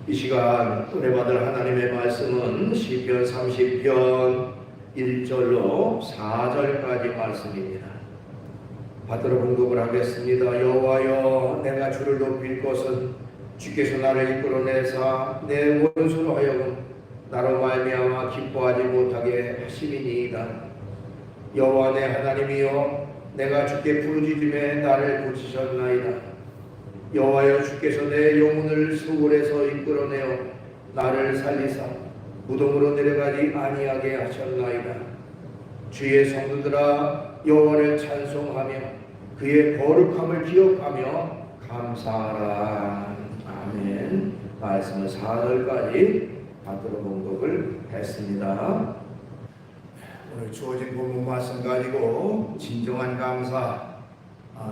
이 시간 은혜 받을 하나님의 말씀은 시편 30편 1절로 4절까지 말씀입니다. 받들어 공독을 하겠습니다. 여호와여, 내가 주를 높일 것은 주께서 나를 이끌어내사 내 원수로 하여금 나로 말미암아 기뻐하지 못하게 하심이니이다. 여호와 내 하나님이여, 내가 주께 부르짖음에 나를 고치셨나이다. 여호와여, 주께서 내 영혼을 수월에서 이끌어내어 나를 살리사 무덤으로 내려가지 아니하게 하셨나이다. 주의 성도들아, 여호와를 찬송하며 그의 거룩함을 기억하며 감사하라. 아멘. 말씀은 4절까지 받들어 봉독을 했습니다. 오늘 주어진 본문 말씀 가지고 진정한 감사,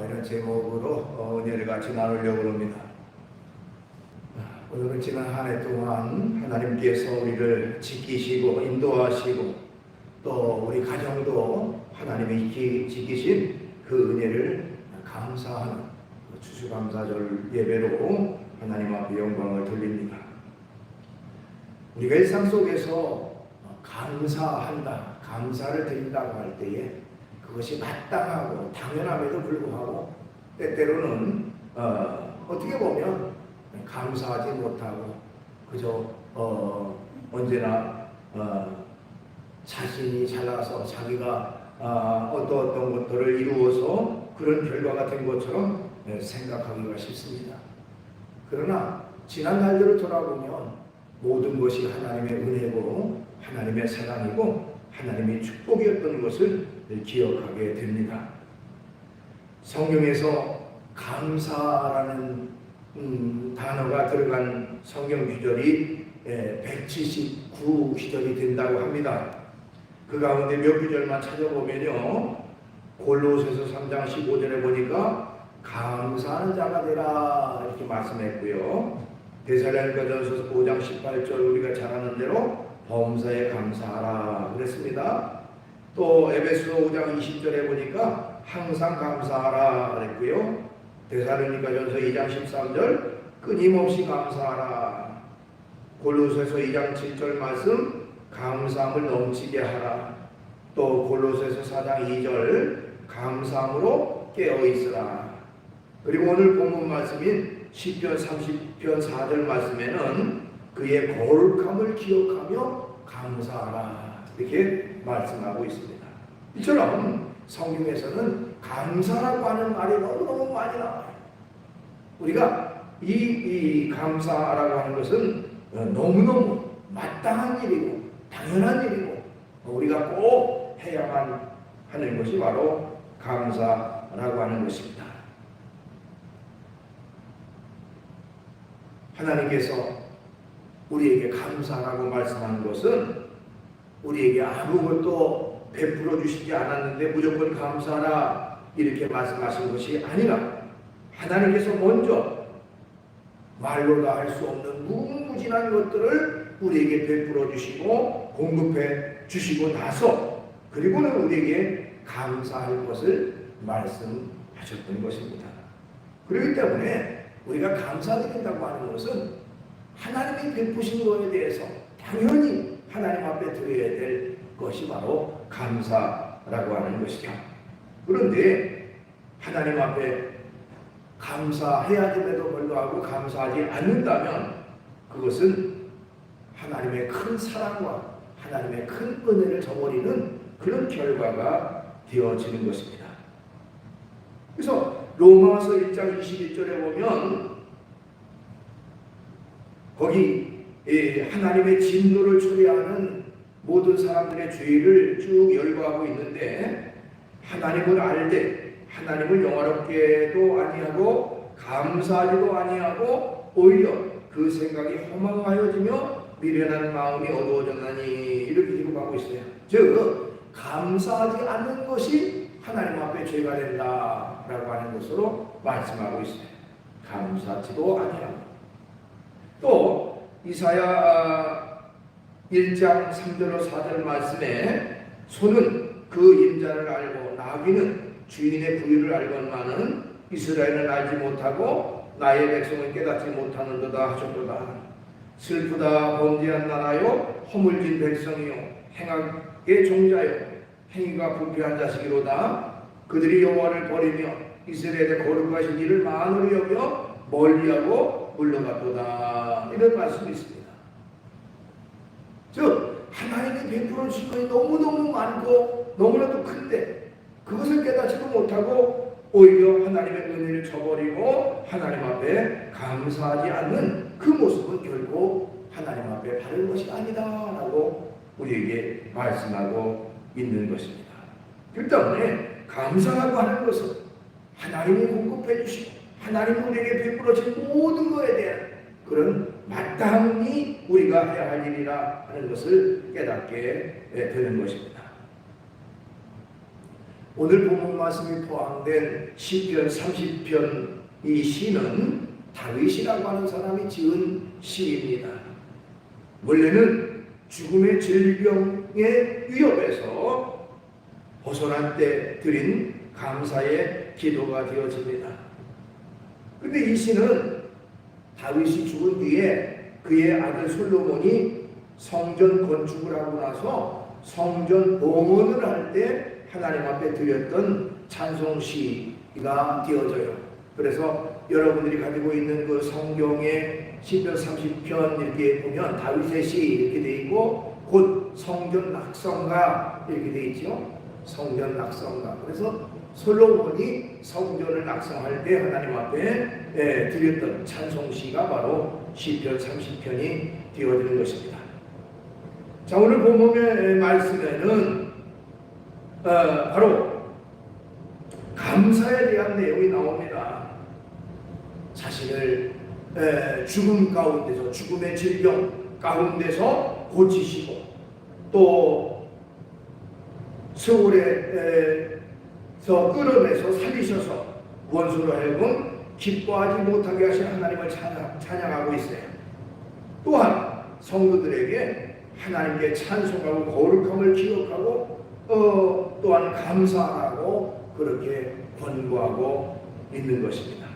이런 제목으로 은혜를 같이 나누려고 합니다. 오늘은 지난 한 해 동안 하나님께서 우리를 지키시고 인도하시고 또 우리 가정도 하나님이 지키신 그 은혜를 감사하는 추수감사절 예배로 하나님 앞에 영광을 돌립니다. 우리가 일상 속에서 감사한다, 감사를 드린다고 할 때에 그것이 마땅하고 당연함에도 불구하고 때때로는 어떻게 보면 감사하지 못하고 그저 언제나 자신이 잘나서 자기가 어떤 것들을 이루어서 그런 결과가 된 것처럼 생각하기가 쉽습니다. 그러나 지난 날들을 돌아보면 모든 것이 하나님의 은혜고 하나님의 사랑이고 하나님의 축복이었던 것을 기억하게 됩니다. 성경에서 감사라는 단어가 들어간 성경 구절이 179 구절이 된다고 합니다. 그 가운데 몇 구절만 찾아보면요, 골로새서 3장 15절에 보니까 감사하는 자가 되라 이렇게 말씀했고요, 데살로니가전서 5장 18절 우리가 잘 아는 대로 범사에 감사하라 그랬습니다. 또 에베소 5장 20절에 보니까 항상 감사하라 그랬고요, 데살로니가전서 2장 13절 끊임없이 감사하라, 골로새서 2장 7절 말씀 감사함을 넘치게 하라, 또 골로새서 4장 2절 감사함으로 깨어있으라. 그리고 오늘 본문 말씀인 시편 30편 4절 말씀에는 그의 거룩함을 기억하며 감사하라 이렇게 말씀하고 있습니다. 이처럼 성경에서는 감사라고 하는 말이 너무너무 많이 나와요. 우리가 이 감사라고 하는 것은 너무너무 마땅한 일이고 당연한 일이고 우리가 꼭 해야만 하는 것이 바로 감사라고 하는 것입니다. 하나님께서 우리에게 감사라고 말씀하는 것은 우리에게 아무것도 베풀어 주시지 않았는데 무조건 감사하라 이렇게 말씀하신 것이 아니라 하나님께서 먼저 말로 다 할 수 없는 무궁무진한 것들을 우리에게 베풀어 주시고 공급해 주시고 나서 그리고는 우리에게 감사할 것을 말씀하셨던 것입니다. 그렇기 때문에 우리가 감사드린다고 하는 것은 하나님이 베푸신 것에 대해서 당연히 하나님 앞에 드려야 될 것이 바로 감사라고 하는 것이죠. 그런데 하나님 앞에 감사해야 됨에도 불구하고 감사하지 않는다면 그것은 하나님의 큰 사랑과 하나님의 큰 은혜를 저버리는 그런 결과가 되어지는 것입니다. 그래서 로마서 1장 21절에 보면 거기 하나님의 진노를 초래하는 모든 사람들의 죄를 쭉 열거하고 있는데 하나님을 알되 하나님을 영화롭게도 아니하고 감사하지도 아니하고 오히려 그 생각이 허망하여지며 미련한 마음이 어두워졌나니 이렇게 기록하고 있어요. 즉 감사하지 않는 것이 하나님 앞에 죄가 된다라고 하는 것으로 말씀하고 있어요. 감사하지도 아니하고 또 이사야 1장 3절로 4절 말씀에 소는 그 임자를 알고 나귀는 주인의 부유를 알건만은 이스라엘은 알지 못하고 나의 백성은 깨닫지 못하는도다 하셨도다. 슬프다 범죄한 나라요 허물진 백성이요 행악의 종자요 행위가 부패한 자식이로다. 그들이 여호와를 버리며 이스라엘의 거룩하신 일을 만으로 여겨 멀리하고 물러갔도다. 이런 말씀이 있습니다. 즉 하나님이 베풀어 주신 것이 너무너무 많고 너무나도 큰데 그것을 깨닫지도 못하고 오히려 하나님의 은혜를 저버리고 하나님 앞에 감사하지 않는 그 모습은 결코 하나님 앞에 바른 것이 아니다 라고 우리에게 말씀하고 있는 것입니다. 그 때문에 감사라고 하는 것은 하나님이 공급해 주시고 하나님이 우리에게 베풀어 주신 모든 것에 대한 그런 마땅히 우리가 해야 할 일이라 하는 것을 깨닫게 되는 것입니다. 오늘 본문 말씀이 포함된 시편 30편 이 시는 다윗이라고 하는 사람이 지은 시입니다. 원래는 죽음의 질병의 위협에서 벗어날 때 드린 감사의 기도가 되어집니다. 그런데 이 시는 다윗이 죽은 뒤에 그의 아들 솔로몬이 성전 건축을 하고 나서 성전 봉헌을 할 때 하나님 앞에 드렸던 찬송시가 되어져요. 그래서 여러분들이 가지고 있는 그 성경의 시편 30편 이렇게 보면 다윗의 시 이렇게 돼 있고 곧 성전 낙성가 이렇게 돼 있죠. 성전 낙성가. 그래서 솔로몬이 성전을 낙성할 때 하나님 앞에 드렸던 찬송시가 바로 시편 30편이 되어지는 것입니다. 자, 오늘 본문의 말씀에는 바로 감사에 대한 내용이 나옵니다. 자신을 죽음 가운데서 죽음의 질병 가운데서 고치시고 또 세월에서 끌어내서 살리셔서 원수로 하여금 기뻐하지 못하게 하신 하나님을 찬양하고 있어요. 또한 성도들에게 하나님께 찬송하고 거룩함을 기억하고 또한 감사하라고 그렇게 권고하고 있는 것입니다.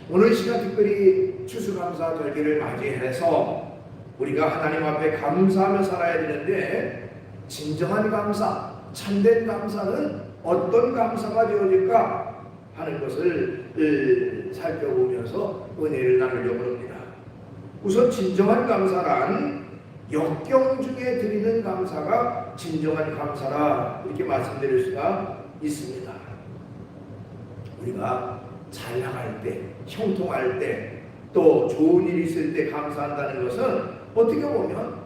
오늘 시간 특별히 추수감사 절기를 맞이해서 우리가 하나님 앞에 감사하며 살아야 되는데 진정한 감사, 참된 감사는 어떤 감사가 되어질까 하는 것을 살펴보면서 은혜를 나누려고 합니다. 우선 진정한 감사란 역경 중에 드리는 감사가 진정한 감사라 이렇게 말씀드릴 수가 있습니다. 우리가 잘 나갈 때, 형통할 때, 또 좋은 일이 있을 때 감사한다는 것은 어떻게 보면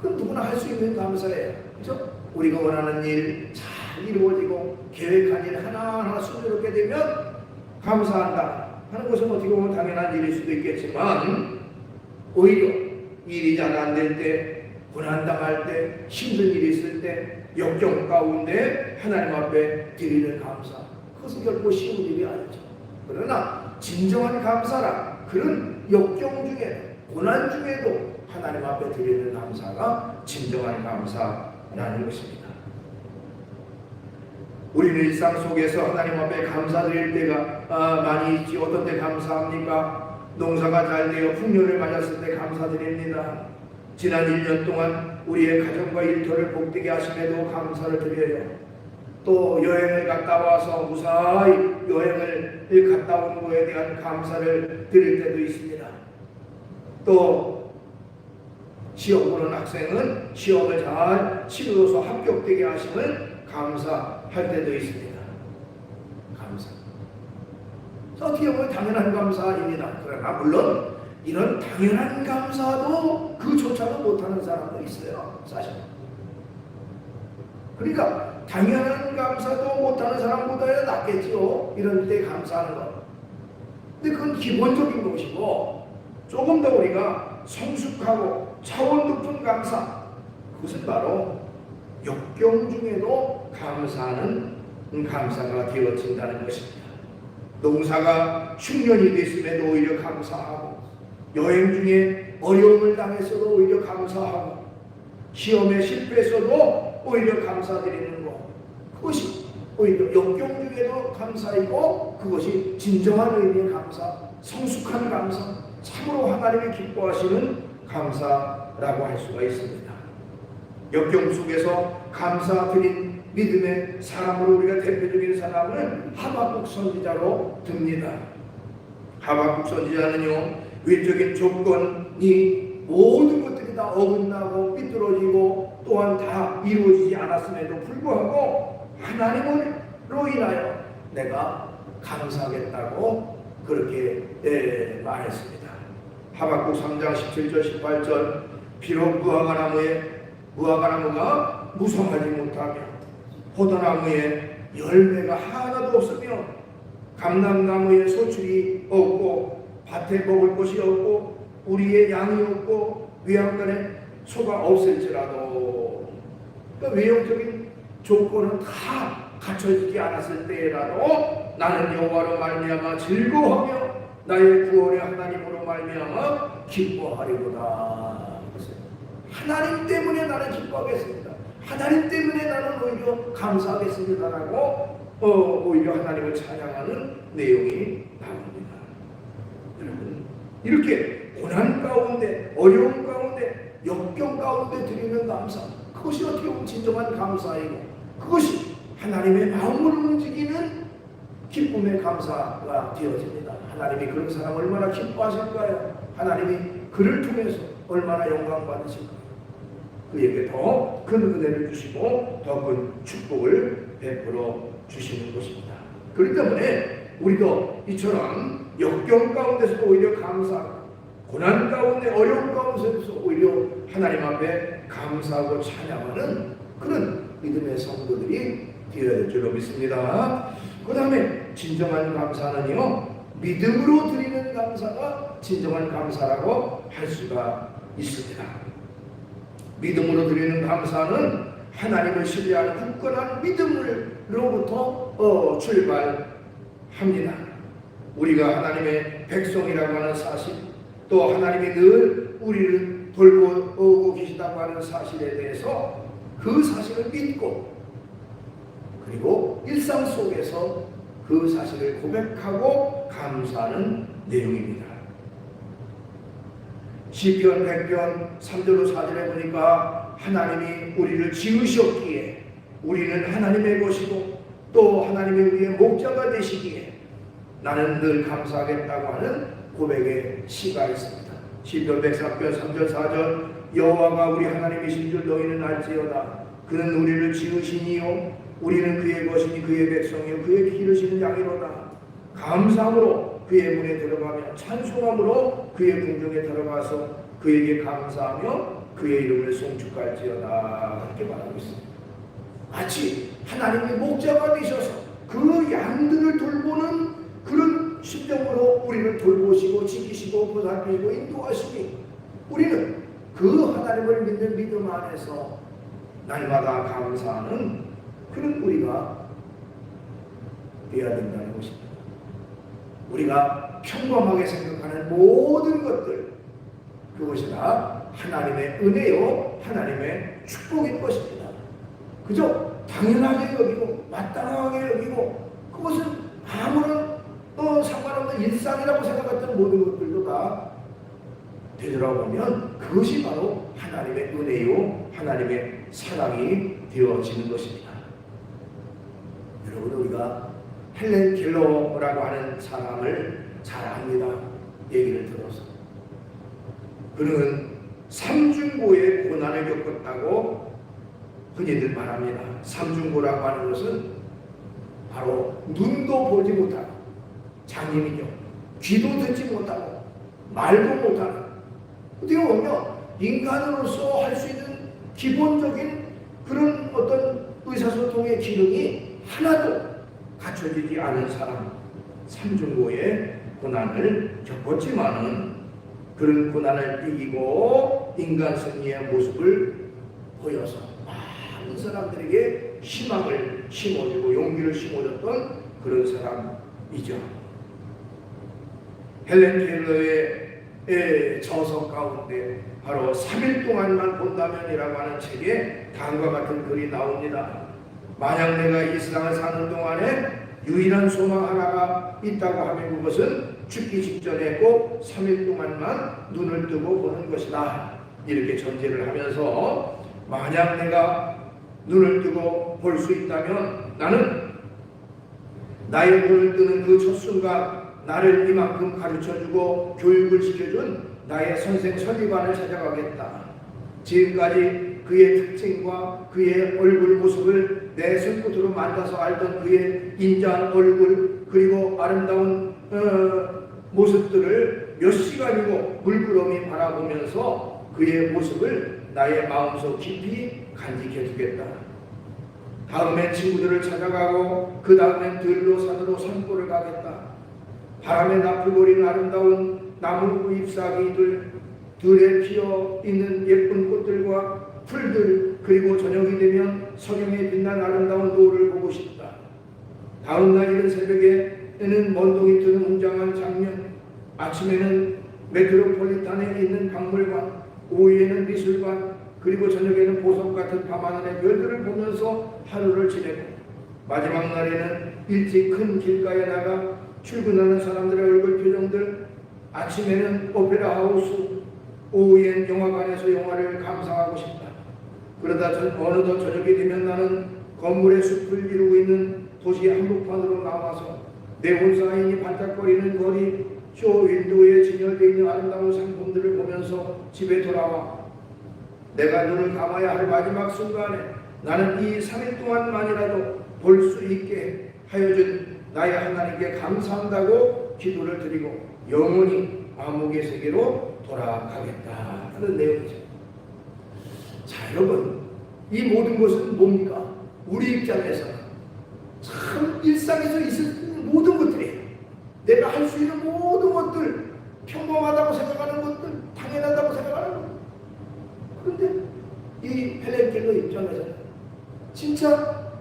그건 누구나 할 수 있는 감사예요. 그렇죠? 우리가 원하는 일 잘 이루어지고 계획한 일 하나하나 순조롭게 되면 감사한다 하는 것은 어떻게 보면 당연한 일일 수도 있겠지만 오히려 일이 잘 안 될 때, 고난당할 때, 힘든 일이 있을 때, 역경 가운데 하나님 앞에 드리는 감사, 그것은 결코 쉬운 일이 아니죠. 그러나 진정한 감사라 그런 역경 중에, 고난 중에도 하나님 앞에 드리는 감사가 진정한 감사라는 것입니다. 우리는 일상 속에서 하나님 앞에 감사드릴 때가 많이 있지. 어떤 때 감사합니까? 농사가 잘 되어 풍년을 맞았을 때 감사드립니다. 지난 1년 동안 우리의 가정과 일터를 복되게 하심에도 감사를 드려요. 또 여행을 갔다 와서 무사히 여행을 갔다 온 거에 대한 감사를 드릴 때도 있습니다. 또 시험 보는 학생은 시험을 잘 치러서 합격되게 하심을 감사할 때도 있습니다. 감사. 어떻게 보면 당연한 감사입니다. 그러나 물론 이런 당연한 감사도 그조차도 못하는 사람도 있어요. 사실. 그러니까 당연한 감사도 못하는 사람보다 낫겠죠. 이런 때 감사하는 것. 근데 그건 기본적인 것이고 조금 더 우리가 성숙하고 차원 높은 감사, 그것은 바로 역경 중에도 감사하는 감사가 되어진다는 것입니다. 농사가 흉년이 됐음에도 오히려 감사하고, 여행 중에 어려움을 당했어도 오히려 감사하고, 시험에 실패했어도 오히려 감사드리는 것, 그것이 오히려 역경 중에도 감사이고, 그것이 진정한 의미의 감사, 성숙한 감사, 참으로 하나님이 기뻐하시는 감사라고 할 수가 있습니다. 역경 속에서 감사드린 믿음의 사람으로 우리가 대표적인 사람은 하박국 선지자로 듭니다. 하박국 선지자는요, 외적인 조건이 모든 것들이 다 어긋나고 삐뚤어지고 또한 다 이루어지지 않았음에도 불구하고 하나님으로 인하여 내가 감사하겠다고 그렇게 말했습니다. 하박국 3장 17절 18절 비록 무화과나무가 무성하지 못하며 포도나무에 열매가 하나도 없으며 감람나무에 소출이 없고 밭에 먹을 것이 없고 우리의 양이 없고 외양간에 소가 없을지라도, 그러니까 외형적인 조건은 다 갖춰지지 않았을 때라도 나는 여호와로 말미암아 즐거워하며 나의 구원의 하나님으로 말미암아 기뻐하리로다. 하나님 때문에 나는 기뻐하겠습니다. 하나님 때문에 나는 오히려 감사하겠습니다라고 오히려 하나님을 찬양하는 내용이 나옵니다. 여러분, 이렇게 고난 가운데, 어려움 가운데, 역경 가운데 드리는 감사, 그것이 어떻게 보면 진정한 감사이고 그것이 하나님의 마음을 움직이는 기쁨의 감사가 되어집니다. 하나님이 그런 사람 얼마나 기뻐하실까요? 하나님이 그를 통해서 얼마나 영광 받으실까요? 그에게 더 큰 은혜를 주시고 더 큰 축복을 베풀어 주시는 것입니다. 그렇기 때문에 우리도 이처럼 역경 가운데서도 오히려 감사하고 고난 가운데 어려움 가운데서 오히려 하나님 앞에 감사하고 찬양하는 그런 믿음의 성도들이 되어야 될 줄로 믿습니다. 그 다음에 진정한 감사는요, 믿음으로 드리는 감사가 진정한 감사라고 할 수가 있습니다. 믿음으로 드리는 감사는 하나님을 신뢰하는 굳건한 믿음으로부터 출발합니다. 우리가 하나님의 백성이라고 하는 사실, 또 하나님이 늘 우리를 돌보고 계시다고 하는 사실에 대해서 그 사실을 믿고 그리고 일상 속에서 그 사실을 고백하고 감사하는 내용입니다. 시편 100편 3절로 4절에 보니까 하나님이 우리를 지으셨기에 우리는 하나님의 것이고 또 하나님이 우리의 목자가 되시기에 나는 늘 감사하겠다고 하는 고백의 시가 있습니다. 시편 103편 3절 4절 여호와가 우리 하나님이신 줄 너희는 알지어다. 그는 우리를 지으시니요 우리는 그의 것이니 그의 백성이요 그의 기르시는 양이로다. 감사함으로 그의 문에 들어가며 찬송함으로 그의 궁정에 들어가서 그에게 감사하며 그의 이름을 송축할지어다. 이렇게 말하고 있습니다. 마치 하나님의 목자가 되셔서 그 양들을 돌보는 그런 심정으로 우리를 돌보시고 지키시고 보살피시고 인도하시니 우리는 그 하나님을 믿는 믿음 안에서 날마다 감사하는 그런 우리가 되어야 된다는 것입니다. 우리가 평범하게 생각하는 모든 것들, 그것이 다 하나님의 은혜요 하나님의 축복인 것입니다. 그저 당연하게 여기고 마땅하게 여기고 그것은 아무런 상관없는 일상이라고 생각했던 모든 것들도 다 되돌아보면 그것이 바로 하나님의 은혜요 하나님의 사랑이 되어지는 것입니다. 여러분, 우리가 헬렌 켈러라고 하는 사람을 잘 압니다. 얘기를 들어서 그는 삼중고의 고난을 겪었다고 흔히들 말합니다. 삼중고라고 하는 것은 바로 눈도 보지 못하고 장님이죠. 귀도 듣지 못하고 말도 못하는, 어떻게 보면 인간으로서 할 수 있는 기본적인 그런 어떤 의사소통의 기능이 하나도 갖춰지지 않은 사람, 삼중고의 고난을 겪었지만은 그런 고난을 이기고 인간 승리의 모습을 보여서 많은 사람들에게 희망을 심어주고 용기를 심어줬던 그런 사람이죠. 헬렌 켈러의 저서 가운데 바로 3일 동안만 본다면이라고 하는 책에 다음과 같은 글이 나옵니다. 만약 내가 이 세상을 사는 동안에 유일한 소망 하나가 있다고 하면 그것은 죽기 직전에 꼭 3일 동안만 눈을 뜨고 보는 것이다. 이렇게 전제를 하면서 만약 내가 눈을 뜨고 볼 수 있다면 나는 나의 눈을 뜨는 그 첫 순간 나를 이만큼 가르쳐주고 교육을 시켜준 나의 선생 설리반을 찾아가겠다. 지금까지 그의 특징과 그의 얼굴 모습을 내 손끝으로 만져서 알던 그의 인자한 얼굴 그리고 아름다운 모습들을 몇 시간이고 물끄러미 바라보면서 그의 모습을 나의 마음속 깊이 간직해 두겠다. 다음엔 친구들을 찾아가고 그 다음엔 들로 산으로 산보를 가겠다. 바람에 나풀거리는 아름다운 나무 잎사귀들, 들에 피어 있는 예쁜 꽃들과 풀들, 그리고 저녁이 되면 석영에 빛난 아름다운 노을을 보고 싶다. 다음 날 이른 새벽에는 먼동이 트는 웅장한 장면, 아침에는 메트로폴리탄에 있는 박물관, 오후에는 미술관, 그리고 저녁에는 보석 같은 밤하늘의 별들을 보면서 하루를 지내고 마지막 날에는 일찍 큰 길가에 나가 출근하는 사람들의 얼굴 표정들, 아침에는 오페라 하우스, 오후엔 영화관에서 영화를 감상하고 싶다. 그러다 어느덧 저녁이 되면 나는 건물의 숲을 이루고 있는 도시 한복판으로 나와서 네온 사인이 반짝거리는 거리, 쇼 윈도우에 진열되어 있는 아름다운 상품들을 보면서 집에 돌아와 내가 눈을 감아야 할 마지막 순간에 나는 이 3일 동안만이라도 볼 수 있게 하여준 나의 하나님께 감사한다고 기도를 드리고 영원히 암흑의 세계로 돌아가겠다 하는 내용이죠. 자, 여러분, 이 모든 것은 뭡니까? 우리 입장에서 참 일상에서 있을 모든 것들이에요. 내가 할 수 있는 모든 것들, 평범하다고 생각하는 것들, 당연하다고 생각하는 것들. 그런데 이 헬렌켈러 입장에서는 진짜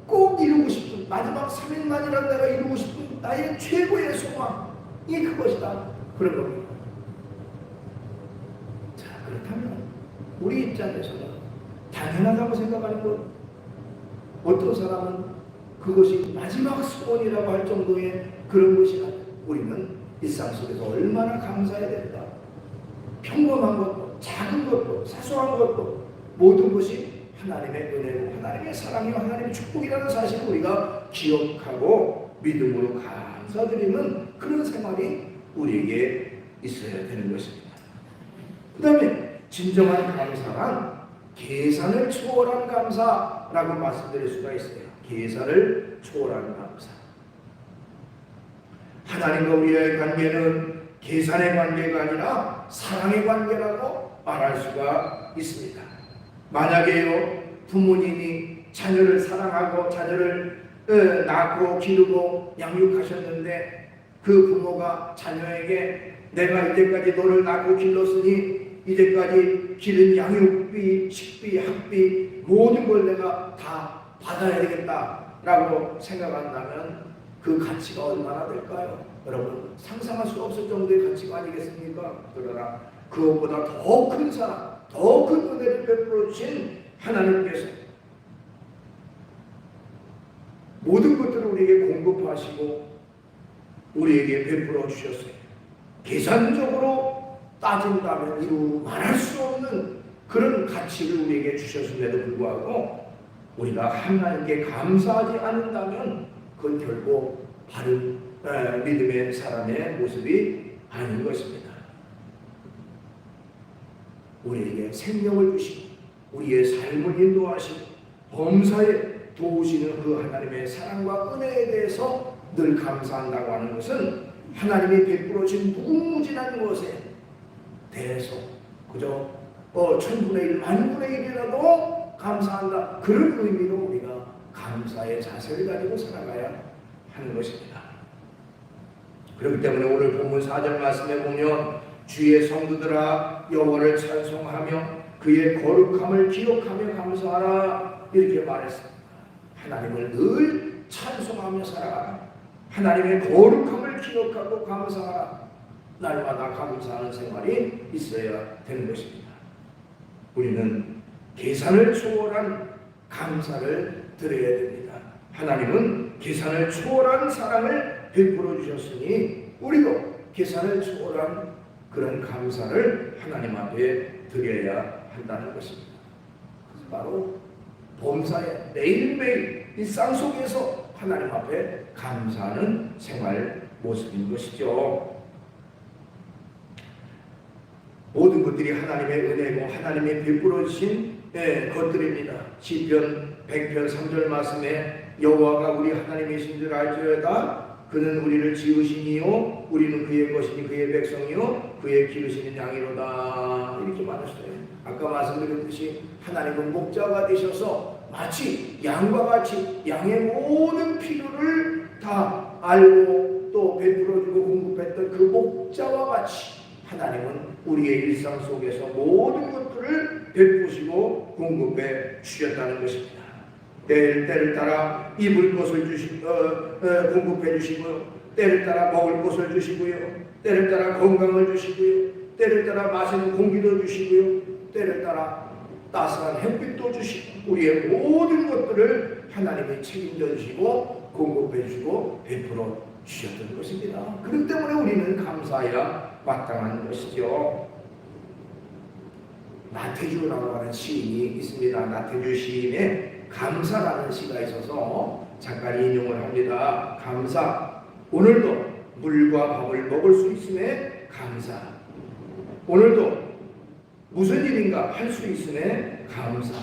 꼭 이루고 싶은, 마지막 3일만이라도 내가 이루고 싶은 나의 최고의 소망이 그것이다. 그런 겁니다. 자, 그렇다면 우리 입장에서는 당연하다고 생각하는 것, 어떤 사람은 그것이 마지막 소원이라고 할 정도의 그런 것이라 우리는 일상 속에서 얼마나 감사해야 된다. 평범한 것도, 작은 것도, 사소한 것도 모든 것이 하나님의 은혜고 하나님의 사랑이고 하나님의 축복이라는 사실을 우리가 기억하고 믿음으로 감사드리는 그런 생활이 우리에게 있어야 되는 것입니다. 그 다음에 진정한 감사란 계산을 초월한 감사라고 말씀드릴 수가 있어요. 계산을 초월한 감사. 하나님과 우리의 관계는 계산의 관계가 아니라 사랑의 관계라고 말할 수가 있습니다. 만약에요, 부모님이 자녀를 사랑하고 자녀를 낳고 기르고 양육하셨는데 그 부모가 자녀에게 내가 이제까지 너를 낳고 길렀으니 이제까지 기른 양육비, 식비, 학비 모든 걸 내가 다 받아야 되겠다라고 생각한다면 그 가치가 얼마나 될까요? 여러분, 상상할 수 없을 정도의 가치가 아니겠습니까? 그러나 그것보다 더 큰 사랑, 더 큰 은혜를 베풀어 주신 하나님께서 모든 것들을 우리에게 공급하시고 우리에게 베풀어 주셨어요. 계산적으로 따진다면 이루 말할 수 없는 그런 가치를 우리에게 주셨음에도 불구하고 우리가 하나님께 감사하지 않는다면 그건 결국 바른 믿음의 사람의 모습이 아닌 것입니다. 우리에게 생명을 주시고 우리의 삶을 인도하시고 범사에 도우시는 그 하나님의 사랑과 은혜에 대해서 늘 감사한다고 하는 것은 하나님이 베풀어 주신 무궁무진한 것에 대해서 그저 1000분의 1, 10,000분의 1이라도 감사한다. 그런 의미로 우리가 감사의 자세를 가지고 살아가야 하는 것입니다. 그렇기 때문에 오늘 본문 4절 말씀에 보면 주의 성도들아 여호와를 찬송하며 그의 거룩함을 기억하며 감사하라 이렇게 말했습니다. 하나님을 늘 찬송하며 살아가라. 하나님의 거룩함을 기억하고 감사하라. 날마다 감사하는 생활이 있어야 되는 것입니다. 우리는 계산을 초월한 감사를 드려야 됩니다. 하나님은 계산을 초월한 사랑을 베풀어 주셨으니 우리도 계산을 초월한 그런 감사를 하나님 앞에 드려야 한다는 것입니다. 그래서 바로 범사에 매일매일 일상 속에서 하나님 앞에 감사하는 생활 모습인 것이죠. 모든 것들이 하나님의 은혜고 하나님의 베풀어 주신 것들입니다. 시편 100편 3절 말씀에 여호와가 우리 하나님이신 줄 알지어다. 그는 우리를 지으시니요 우리는 그의 것이니 그의 백성이요 그의 기르시는 양이로다. 이렇게 말했어요. 아까 말씀드렸듯이 하나님은 목자가 되셔서 마치 양과 같이 양의 모든 필요를 다 알고 또 베풀어주고 공급했던 그 목자와 같이 하나님은 우리의 일상 속에서 모든 것들을 베푸시고 공급해 주셨다는 것입니다. 때를 따라 입을 것을 공급해 주시고요. 때를 따라 먹을 것을 주시고요. 때를 따라 건강을 주시고요. 때를 따라 마시는 공기도 주시고요. 때를 따라 따스한 햇빛도 주시고 우리의 모든 것들을 하나님이 책임져 주시고 공급해 주시고 베풀어 주셨던 것입니다. 그렇기 때문에 우리는 감사해야 마땅한 것이죠. 나태주라고 하는 시인이 있습니다. 나태주 시인의 감사라는 시가 있어서 잠깐 인용을 합니다. 감사. 오늘도 물과 밥을 먹을 수 있음에 감사. 오늘도 무슨 일인가 할 수 있음에 감사.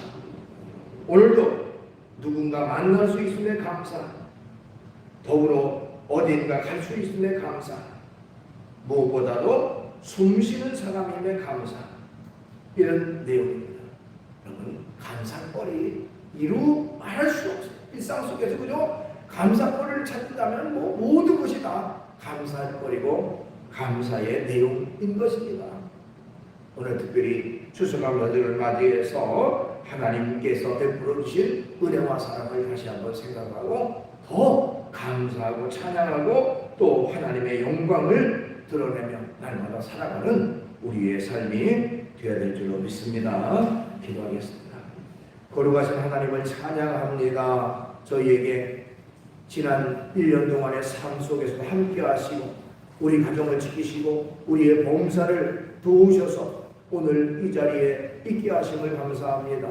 오늘도 누군가 만날 수 있음에 감사. 더불어 어딘가 갈 수 있음에 감사. 무엇보다도 숨쉬는 사람임에 감사. 이런 내용입니다. 여러분, 감사거리 이루 말할 수 없어요. 일상 속에서 그저 감사거리를 찾는다면 모든 것이 다 감사거리고 감사의 내용인 것입니다. 오늘 특별히 추수감사절을 맞이해서 하나님께서 베풀어 주신 은혜와 사랑을 다시 한번 생각하고 더 감사하고 찬양하고 또 하나님의 영광을 드러내며 날마다 살아가는 우리의 삶이 되어야 될 줄로 믿습니다. 기도하겠습니다. 거룩하신 하나님을 찬양합니다. 저희에게 지난 1년 동안의 삶 속에서 함께 하시고 우리 가정을 지키시고 우리의 범사를 도우셔서 오늘 이 자리에 있게 하심을 감사합니다.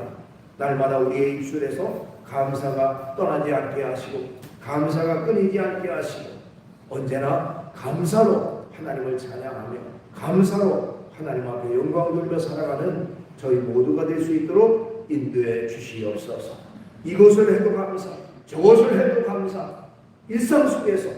날마다 우리의 입술에서 감사가 떠나지 않게 하시고 감사가 끊이지 않게 하시고 언제나 감사로 하나님을 찬양하며 감사로 하나님 앞에 영광 돌려 살아가는 저희 모두가 될 수 있도록 인도해 주시옵소서. 이것을 해도 감사, 저것을 해도 감사, 일상 속에서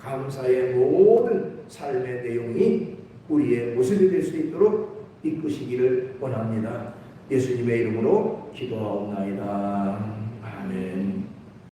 감사의 모든 삶의 내용이 우리의 모습이 될 수 있도록 이끄시기를 원합니다. 예수님의 이름으로 기도하옵나이다.